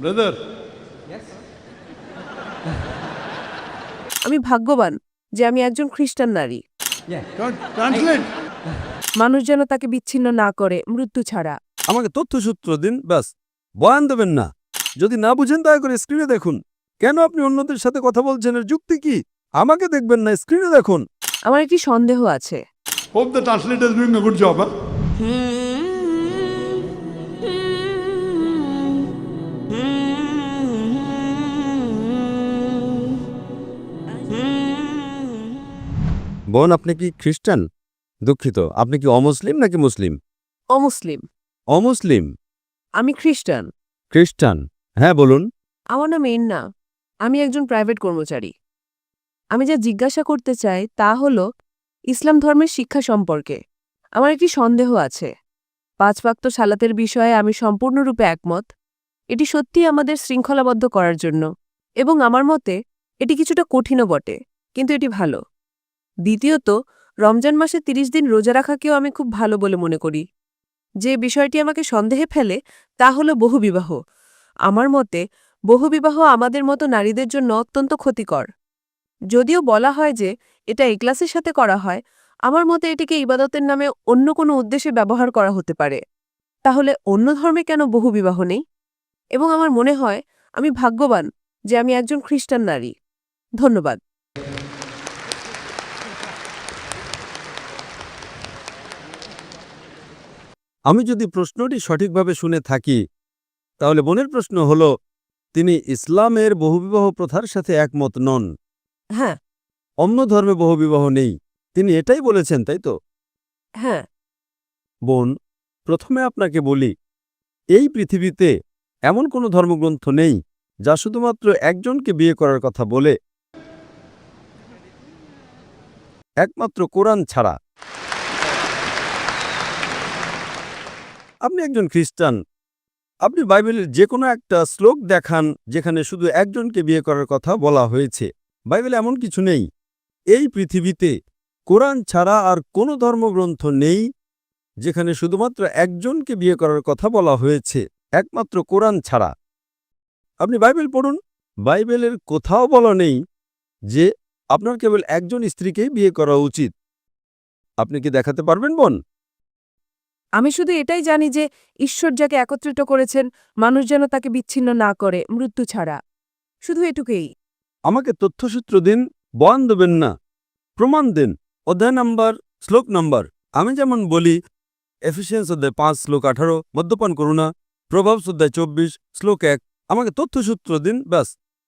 Brother, আমি ভাগ্যবান যে আমি একজন খ্রিস্টান নারী। translate. মানুষ যেন তাকে বিচ্ছিন্ন না করে মৃত্যু ছাড়া। আমাকে তথ্যসূত্র দিন, ব্যাস। বয়ান দেবেন না। যদি না বুঝেন দয়া করে স্ক্রিনে দেখুন। কেন আপনি অন্যদের সাথে কথা বলছেন, এর যুক্তি কি? আমাকে দেখবেন না, স্ক্রিনে দেখুন। আমার একটি সন্দেহ আছে। Hope the translator is doing a good job. Huh? বোন, আপনি কি খ্রিস্টান? দুঃখিত, আপনি কি অমুসলিম নাকি মুসলিম? অমুসলিম। অমুসলিম। আমি খ্রিস্টান। খ্রিস্টান, হ্যাঁ বলুন। আমার নাম এন্না। আমি একজন প্রাইভেট কর্মচারী। আমি যা জিজ্ঞাসা করতে চাই তা হল ইসলাম ধর্মের শিক্ষা সম্পর্কে। আমার একটি সন্দেহ আছে। 5 ওয়াক্ত সালাতের বিষয়ে আমি সম্পূর্ণরূপে একমত। এটি সত্যিই আমাদের শৃঙ্খলাবদ্ধ করার জন্য, এবং আমার মতে এটি কিছুটা কঠিনও বটে, কিন্তু এটি ভালো। দ্বিতীয়ত, রমজান মাসে 30 দিন রোজা রাখাকেও আমি খুব ভালো বলে মনে করি। যে বিষয়টি আমাকে সন্দেহে ফেলে তা হল বহুবিবাহ। আমার মতে বহুবিবাহ আমাদের মতো নারীদের জন্য অত্যন্ত ক্ষতিকর। যদিও বলা হয় যে এটা ইখলাসের সাথে করা হয়, আমার মতে এটিকে ইবাদতের নামে অন্য কোনো উদ্দেশ্যে ব্যবহার করা হতে পারে। তাহলে অন্য ধর্মে কেন বহুবিবাহ নেই? এবং আমার মনে হয় আমি ভাগ্যবান যে আমি একজন খ্রিস্টান নারী। ধন্যবাদ। আমি যদি প্রশ্নটি সঠিকভাবে শুনে থাকি, তাহলে বোনের প্রশ্ন হল, তিনি ইসলামের বহুবিবাহ প্রথার সাথে একমত নন। হ্যাঁ। অন্য ধর্মে বহুবিবাহ নেই, তিনি এটাই বলেছেন, তাই তো? হ্যাঁ। বোন, প্রথমে আপনাকে বলি, এই পৃথিবীতে এমন কোনো ধর্মগ্রন্থ নেই যা শুধুমাত্র একজনকে বিয়ে করার কথা বলে, একমাত্র কোরআন ছাড়া। আপনি একজন খ্রিস্টান, আপনি বাইবেলের যে কোনো একটা শ্লোক দেখান যেখানে শুধু একজনকে বিয়ে করার কথা বলা হয়েছে। বাইবেলে এমন কিছু নেই। এই পৃথিবীতে কোরআন ছাড়া আর কোনো ধর্মগ্রন্থ নেই যেখানে শুধুমাত্র একজনকে বিয়ে করার কথা বলা হয়েছে, একমাত্র কোরআন ছাড়া। আপনি বাইবেল পড়ুন, বাইবেলের কোথাও বলা নেই যে আপনার কেবল একজন স্ত্রীকেই বিয়ে করা উচিত। আপনি কি দেখাতে পারবেন, বোন? আমি শুধু এটাই জানি যে ঈশ্বর যাকে একত্রিত করেছেন, মানুষ যেন তাকে বিচ্ছিন্ন না করে মৃত্যু ছাড়া। শুধু এটুকুই। আমাকে তথ্যসূত্র দিন, বয়ান দেবেন না। প্রমাণ দিন, অধ্যায় নাম্বার, শ্লোক নাম্বার। আমি যেমন বলি, এফিসিয়েন্স অধ্যায় 5 শ্লোক 18, মদ্যপান করো না। প্রভাবস অধ্যায় 24 শ্লোক 1। আমাকে তথ্যসূত্র দিন, ব্যাস।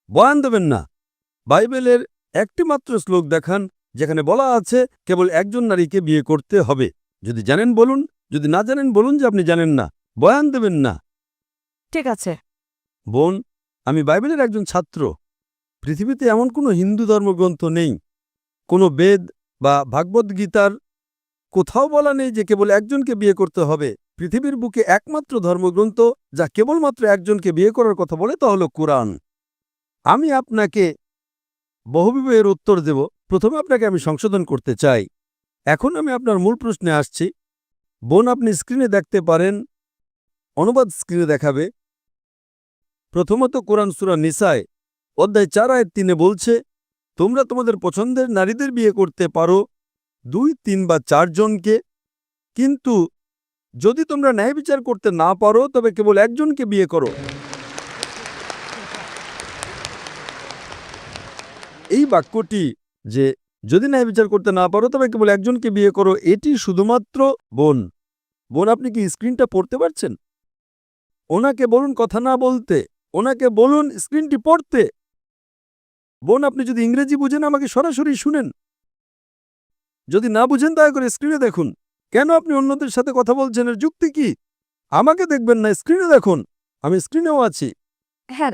বয়ান দেবেন না। বাইবেলের একটি মাত্র শ্লোক দেখান যেখানে বলা আছে কেবল একজন নারীকে বিয়ে করতে হবে। যদি জানেন বলুন, যদি না জানেন বলুন যে আপনি জানেন না। বয়ান দেবেন না। ঠিক আছে। বোন, আমি বাইবেলের একজন ছাত্র। পৃথিবীতে এমন কোনো হিন্দু ধর্মগ্রন্থ নেই, কোনো বেদ বা ভাগবত গীতার কোথাও বলা নেই যে কেবল একজনকে বিয়ে করতে হবে। পৃথিবীর বুকে একমাত্র ধর্মগ্রন্থ যা কেবলমাত্র একজনকে বিয়ে করার কথা বলে তা হলো কোরআন। আমি আপনাকে বহুবিবাহের উত্তর দেব। প্রথমে আপনাকে আমি সংশোধন করতে চাই। এখন আমি আপনার মূল প্রশ্নে আসছি। বোন, আপনি স্ক্রিনে দেখতে পারেন, অনুবাদ স্ক্রিনে দেখাবে। প্রথমত কোরআন সূরা নিসায় অধ্যায় 4 আয়াত 3 বলছে, তোমরা তোমাদের পছন্দের নারীদের বিয়ে করতে পারো 2, 3 বা 4 জনকে, কিন্তু যদি তোমরা ন্যায় বিচার করতে না পারো তবে কেবল একজনকে বিয়ে করো। এই বাক্যটি যে যদি ন্যায় বিচার করতে না পারো তবে কেবল একজনকে বিয়ে করো, এটি শুধুমাত্র বোন। বোন, আপনি কি স্ক্রিনটা পড়তে পারছেন? ওনাকে বলুন কথা না বলতে, ওনাকে বলুন স্ক্রিনটি পড়তে। বোন, আপনি যদি ইংরেজি বুঝেন আমাকে সরাসরি শুনেন, যদি না বুঝেন দয়া করে স্ক্রিনে দেখুন। কেন আপনি অন্যদের সাথে কথা বলছেন, এর যুক্তি কি? আমাকে দেখবেন না, স্ক্রিনে দেখুন। আমি স্ক্রিনেও আছি। হ্যাঁ,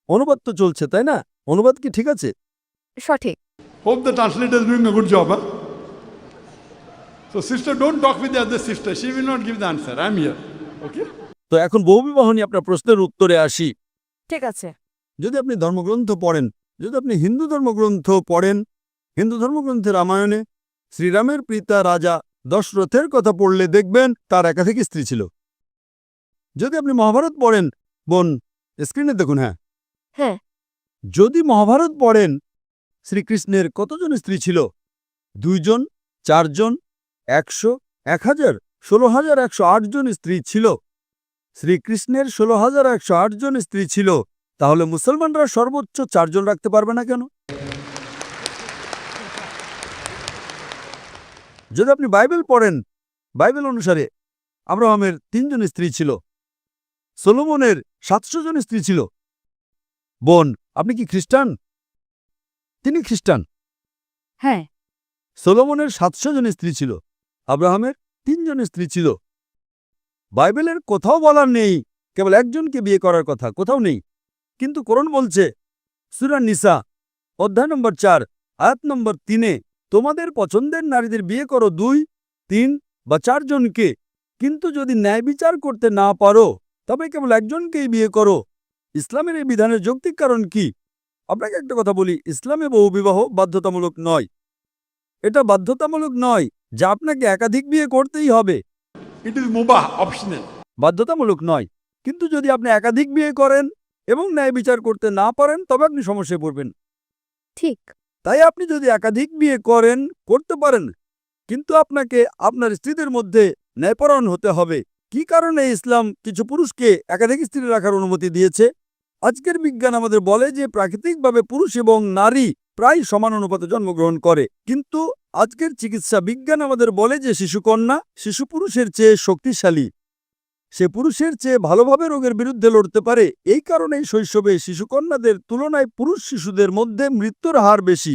অনুবাদ তো চলছে, তাই না? অনুবাদ কি ঠিক আছে? সঠিক। Hope the translator is doing a good job. Huh? So sister, don't talk with the other sister. She will not give the answer. I'm here. Okay? তো এখন বহুবিবাহ নিয়ে আপনার প্রশ্নের উত্তরে আসি। ঠিক আছে। যদি আপনি ধর্মগ্রন্থ পড়েন, যদি আপনি হিন্দু ধর্মগ্রন্থ পড়েন, হিন্দু ধর্মগ্রন্থের রামায়ণে শ্রীরামের পিতা রাজা দশরথের কথা পড়লে দেখবেন তার একাধিক স্ত্রী ছিল। যদি আপনি মহাভারত পড়েন, বোন, স্ক্রিনে দেখুন। হ্যাঁ, হ্যাঁ। যদি মহাভারত পড়েন, শ্রীকৃষ্ণের কতজন স্ত্রী ছিল? 2 জন, 4 জন, 100, 1000, 16,108 জন স্ত্রী ছিল। শ্রীকৃষ্ণের 16,108 জন স্ত্রী ছিল, তাহলে মুসলমানরা সর্বোচ্চ 4 জন রাখতে পারবে না কেন? যদি আপনি বাইবেল পড়েন, বাইবেল অনুসারে আব্রাহামের 3 জন স্ত্রী ছিল, সলোমনের 700 জন স্ত্রী ছিল। বোন, আপনি কি খ্রিস্টান? তিনি খ্রিস্টান। হ্যাঁ। সলোমনের 700 জন স্ত্রী ছিল, আব্রাহামের 3 জন স্ত্রী ছিল। বাইবেলের কোথাও বলার নেই কেবল একজনকে বিয়ে করার কথা, কোথাও নেই। কিন্তু কোরআন বলছে সূরা নিসা অধ্যায় নম্বর 4 আয়াত নম্বর 3-এ, তোমাদের পছন্দের নারীদের বিয়ে করো 2, 3 বা 4 জনকে, কিন্তু যদি ন্যায় বিচার করতে না পারো তবে কেবল একজনকেই বিয়ে করো। ইসলামের এই বিধানের যৌক্তিক কারণ কি? আপনাকে একটা কথা বলি, ইসলামে বহুবিবাহ বাধ্যতামূলক নয়। এটা বাধ্যতামূলক নয় যা আপনাকে একাধিক বিয়ে করতেই হবে, It is mubah, optional. বাধ্যতামূলক নয়। কিন্তু যদি আপনি একাধিক বিয়ে করেন এবং ন্যায় বিচার করতে না পারেন তবে আপনি সমস্যায় পড়বেন। ঠিক। তাই আপনি যদি একাধিক বিয়ে করতে পারেন, কিন্তু আপনাকে আপনার স্ত্রীদের মধ্যে ন্যায়পরায়ণ হতে হবে। কি কারণে ইসলাম কিছু পুরুষকে একাধিক স্ত্রী রাখার অনুমতি দিয়েছে? আজকের বিজ্ঞান আমাদের বলে যে প্রাকৃতিকভাবে পুরুষ এবং নারী প্রায় সমান অনুপাতে জন্মগ্রহণ করে, কিন্তু আজকের চিকিৎসা বিজ্ঞান আমাদের বলে যে শিশু পুরুষের চেয়ে শক্তিশালী, সে পুরুষের চেয়ে ভালোভাবে রোগের বিরুদ্ধে লড়তে পারে। এই কারণেই শৈশবে শিশুকন্যাদের তুলনায় পুরুষ শিশুদের মধ্যে মৃত্যুর হার বেশি।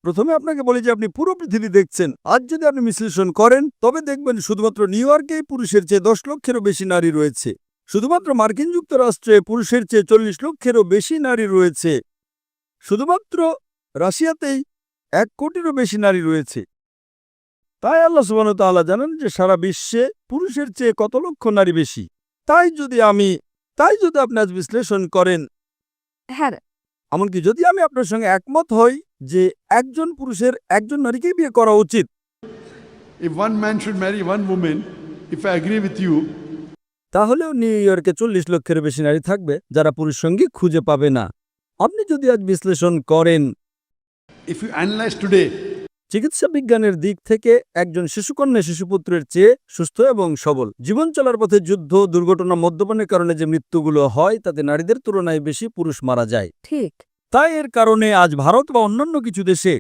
প্রথমে আপনাকে বলি যে আপনি পুরো পৃথিবী দেখছেন, আজ যদি আপনি বিশ্লেষণ করেন তবে দেখবেন শুধুমাত্র নিউ ইয়র্কেই পুরুষের চেয়ে 10 লক্ষেরও বেশি নারী রয়েছে। শুধুমাত্র মার্কিন যুক্তরাষ্ট্রে পুরুষের চেয়ে 40 লক্ষেরও বেশি নারী রয়েছে। শুধুমাত্র রাশিয়াতেই 1 কোটিরও বেশি নারী রয়েছে। তাই আল্লাহ সুবহানাহু ওয়া তাআলা জানেন যে সারা বিশ্বে পুরুষের চেয়ে কত লক্ষ নারী বেশি। তাই যদি আপনি আজ বিশ্লেষণ করেন, হ্যাঁ। এমনকি যদি আমি আপনার সঙ্গে একমত হই যে একজন পুরুষের একজন নারীকেই বিয়ে করা উচিত, If one man should marry one woman, if I agree with you, তাহলেও নিউ ইয়র্কে 40 লক্ষের বেশি নারী থাকবে যারা পুরুষ সঙ্গী খুঁজে পাবে না। আপনি যদি আজ বিশ্লেষণ করেন, if you analyze today, চিকিৎসা বিজ্ঞানের দিক থেকে একজন শিশুকন্যা শিশুপুত্রের চেয়ে সুস্থ এবং সবল। জীবন চলার পথে যুদ্ধ, দুর্ঘটনা, মদ্যপানের কারণে যে মৃত্যুগুলো হয় তাতে নারীদের তুলনায় বেশি পুরুষ মারা যায়। ঠিক। তাই এর কারণে আজ ভারত বা অন্যান্য কিছু দেশে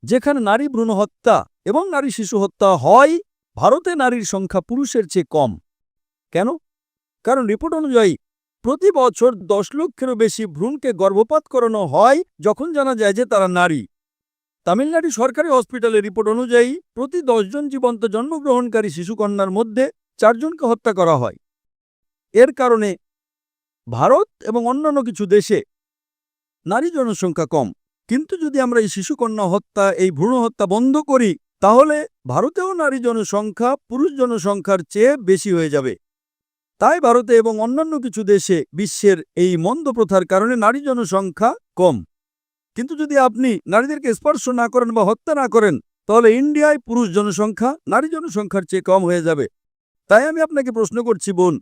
যেখানে নারী ভ্রূণ হত্যা এবং নারী শিশু হত্যা হয়, ভারতে নারীর সংখ্যা পুরুষের চেয়ে কম। কেন? কারণ রিপোর্ট অনুযায়ী প্রতি বছর 10 লক্ষেরও বেশি ভ্রূণকে গর্ভপাত করানো হয় যখন জানা যায় যে তারা নারী। তামিলনাড়ু সরকারি হসপিটালের রিপোর্ট অনুযায়ী প্রতি 10 জন জীবন্ত জন্মগ্রহণকারী শিশুকন্যার মধ্যে 4 জনকে হত্যা করা হয়। এর কারণে ভারত এবং অন্যান্য কিছু দেশে নারী জনসংখ্যা কম। কিন্তু যদি আমরা এই শিশুকন্যা হত্যা, এই ভ্রূণ হত্যা বন্ধ করি, তাহলে ভারতেও নারী জনসংখ্যা পুরুষ জনসংখ্যার চেয়ে বেশি হয়ে যাবে। তাই ভারতে এবং অন্যান্য কিছু দেশে বিশ্বের এই মন্দ প্রথার কারণে নারী জনসংখ্যা কম। কিন্তু যদি আপনি নারীদেরকে স্পর্শ না করেন বা হত্যা না করেন, তাহলে ইন্ডিয়ায় পুরুষ জনসংখ্যা নারী জনসংখ্যার চেয়ে কম হয়ে যাবে। তাই আমি আপনাকে প্রশ্ন করছি বোন,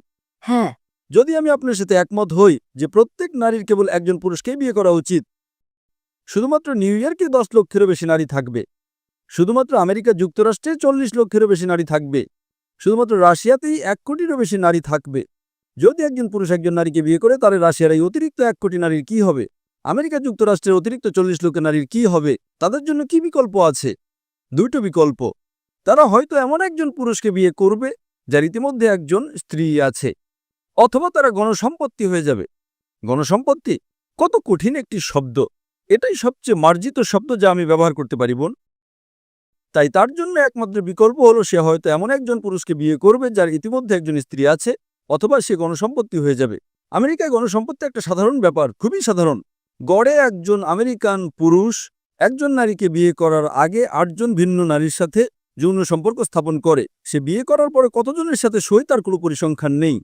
হ্যাঁ। যদি আমি আপনার সাথে একমত হই যে প্রত্যেক নারীর কেবল একজন পুরুষকেই বিয়ে করা উচিত, শুধুমাত্র নিউ ইয়র্কে 10 লক্ষেরও বেশি নারী থাকবে, শুধুমাত্র আমেরিকা যুক্তরাষ্ট্রে 40 লক্ষেরও বেশি নারী থাকবে, শুধুমাত্র রাশিয়াতেই 1 কোটিরও বেশি নারী থাকবে। যদি একজন পুরুষ একজন নারীকে বিয়ে করে, তাহলে রাশিয়ার এই অতিরিক্ত 1 কোটি নারীর কি হবে? আমেরিকা যুক্তরাষ্ট্রের অতিরিক্ত 40 লক্ষ নারীর কি হবে? তাদের জন্য কি বিকল্প আছে? 2টো বিকল্প। তারা হয়তো এমন একজন পুরুষকে বিয়ে করবে যার ইতিমধ্যে একজন স্ত্রী আছে, অথবা তারা গণসম্পত্তি হয়ে যাবে। গণসম্পত্তি কত কঠিন একটি শব্দ! এটাই সবচেয়ে মার্জিত শব্দ যা আমি ব্যবহার করতে পারি বোন। তাই তার জন্য একমাত্র বিকল্প হলো সে হয়তো এমন একজন পুরুষকে বিয়ে করবে যার ইতিমধ্যে একজন স্ত্রী আছে, অথবা সে গণসম্পত্তি হয়ে যাবে। আমেরিকায় গণসম্পত্তি একটা সাধারণ ব্যাপার, খুবই সাধারণ। গড়ে একজন আমেরিকান পুরুষ একজন নারীকে বিয়ে করার আগে 8 জন ভিন্ন নারীর সাথে যৌন সম্পর্ক স্থাপন করে। সে বিয়ে করার পরে কতজনের সাথে সই তার কোনো পরিসংখ্যান নেই।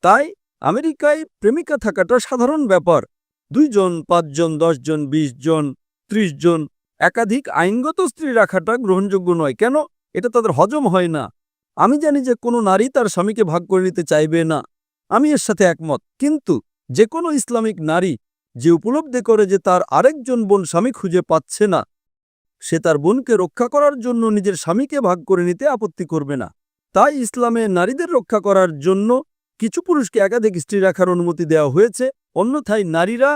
তাই আমেরিকায় প্রেমিকা থাকাটা সাধারণ ব্যাপার। 2 জন, 5 জন, 10 জন, 20 জন, 30 জন, একাধিক আইনগত স্ত্রী রাখাটা গ্রহণযোগ্য নয়। কেন? এটা তাদের হজম হয় না। আমি জানি যে কোনো নারী তার স্বামীকে ভাগ করে নিতে চাইবে না, আমি এর সাথে একমত। কিন্তু যে কোনো ইসলামিক নারী যে উপলব্ধি করে যে তার আরেকজন বোন স্বামী খুঁজে পাচ্ছে না, সে তার বোনকে রক্ষা করার জন্য নিজের স্বামীকে ভাগ করে নিতে আপত্তি করবে না। তাই ইসলামে নারীদের রক্ষা করার জন্য কিছু পুরুষকে একাধিক স্ত্রী রাখার অনুমতি দেওয়া হয়েছে, অন্যথায় নারীরা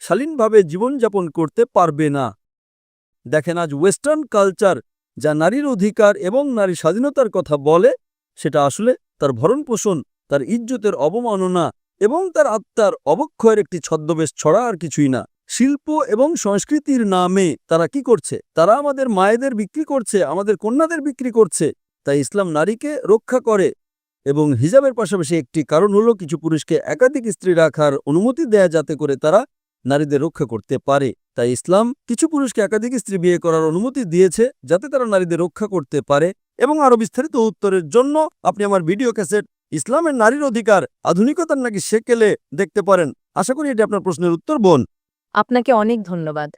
শালীনভাবে জীবনযাপন করতে পারবে না। দেখেন, আজ ওয়েস্টার্ন কালচার যা নারীর অধিকার এবং নারী স্বাধীনতার কথা বলে, সেটা আসলে তার ভরণপোষণ, তার ইজ্জতের অবমাননা এবং তার আত্মার অবক্ষয়ের একটি ছদ্মবেশ ছড়া আর কিছুই না। শিল্প এবং সংস্কৃতির নামে তারা কি করছে? তারা আমাদের মায়েদের বিক্রি করছে, আমাদের কন্যাদের বিক্রি করছে। তাই ইসলাম নারীকে রক্ষা করে এবং হিজাবের পাশাপাশি একটি কারণ হলো কিছু পুরুষকে একাধিক স্ত্রী রাখার অনুমতি দেয়া, যাতে করে তারা নারীদের রক্ষা করতে পারে। তাই ইসলাম কিছু পুরুষকে একাধিক স্ত্রী বিয়ে করার অনুমতি দিয়েছে, যাতে তারা নারীদের রক্ষা করতে পারে। এবং আরও বিস্তারিত উত্তরের জন্য আপনি আমার ভিডিও ক্যাসেট ইসলামের নারীর অধিকার আধুনিকতার নাকি সেকেলে দেখতে পারেন। আশা করি এটি আপনার প্রশ্নের উত্তর, বোন। আপনাকে অনেক ধন্যবাদ।